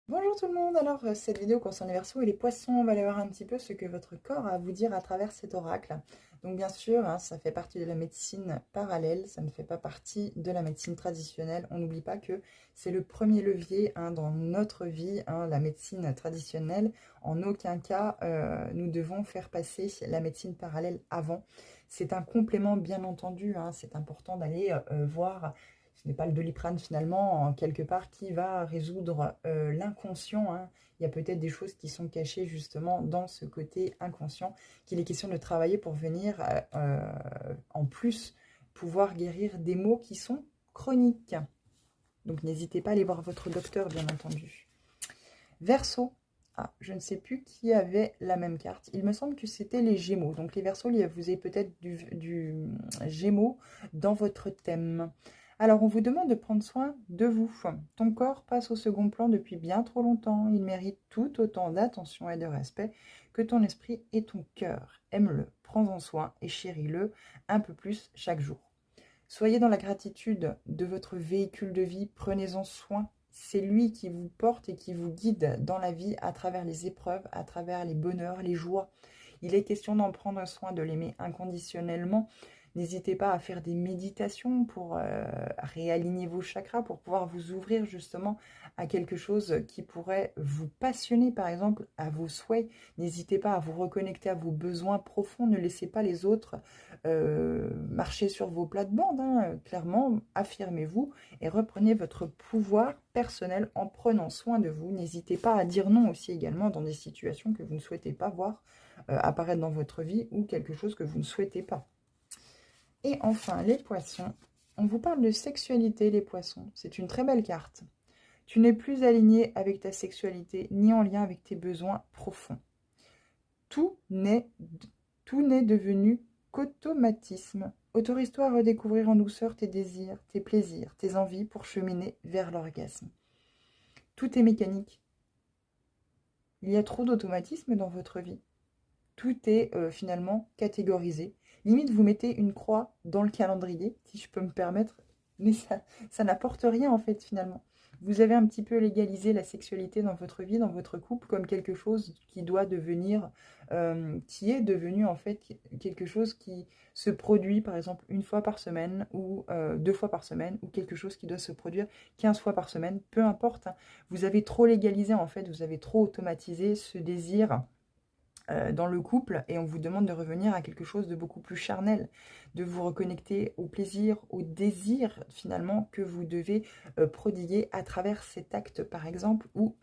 Bonjour tout le monde, alors cette vidéo concerne les Verseaux et les Poissons, on va aller voir un petit peu ce que votre corps a à vous dire à travers cet oracle. Donc bien sûr, hein, ça fait partie de la médecine parallèle, ça ne fait pas partie de la médecine traditionnelle. On n'oublie pas que c'est le premier levier hein, dans notre vie, hein, la médecine traditionnelle. En aucun cas, nous devons faire passer la médecine parallèle avant. C'est un complément bien entendu, hein, c'est important d'aller voir. Ce n'est pas le Doliprane finalement, en quelque part, qui va résoudre l'inconscient, hein. Il y a peut-être des choses qui sont cachées justement dans ce côté inconscient qu'il est question de travailler pour venir en plus pouvoir guérir des maux qui sont chroniques. Donc n'hésitez pas à aller voir votre docteur, bien entendu. Verseau. Ah, je ne sais plus qui avait la même carte. Il me semble que c'était les Gémeaux. Donc les Verseaux, vous avez peut-être du Gémeaux dans votre thème. Alors, on vous demande de prendre soin de vous. Ton corps passe au second plan depuis bien trop longtemps. Il mérite tout autant d'attention et de respect que ton esprit et ton cœur. Aime-le, prends-en soin et chéris-le un peu plus chaque jour. Soyez dans la gratitude de votre véhicule de vie, prenez-en soin. C'est lui qui vous porte et qui vous guide dans la vie à travers les épreuves, à travers les bonheurs, les joies. Il est question d'en prendre soin, de l'aimer inconditionnellement. N'hésitez pas à faire des méditations pour réaligner vos chakras, pour pouvoir vous ouvrir justement à quelque chose qui pourrait vous passionner, par exemple, à vos souhaits. N'hésitez pas à vous reconnecter à vos besoins profonds. Ne laissez pas les autres marcher sur vos plates-bandes. Hein. Clairement, affirmez-vous et reprenez votre pouvoir personnel en prenant soin de vous. N'hésitez pas à dire non aussi également dans des situations que vous ne souhaitez pas voir apparaître dans votre vie ou quelque chose que vous ne souhaitez pas. Et enfin, les poissons. On vous parle de sexualité, les poissons. C'est une très belle carte. Tu n'es plus aligné avec ta sexualité ni en lien avec tes besoins profonds. Tout n'est devenu qu'automatisme. Autorise-toi à redécouvrir en douceur tes désirs, tes plaisirs, tes envies pour cheminer vers l'orgasme. Tout est mécanique. Il y a trop d'automatisme dans votre vie. Tout est finalement catégorisé. Limite, vous mettez une croix dans le calendrier, si je peux me permettre, mais ça n'apporte rien en fait finalement. Vous avez un petit peu légalisé la sexualité dans votre vie, dans votre couple, comme quelque chose qui doit devenir, qui est devenu en fait quelque chose qui se produit par exemple une fois par semaine ou 2 fois par semaine, ou quelque chose qui doit se produire 15 fois par semaine, peu importe. Hein. Vous avez trop légalisé en fait, vous avez trop automatisé ce désir dans le couple et on vous demande de revenir à quelque chose de beaucoup plus charnel, de vous reconnecter au plaisir, au désir finalement que vous devez prodiguer à travers cet acte par exemple ou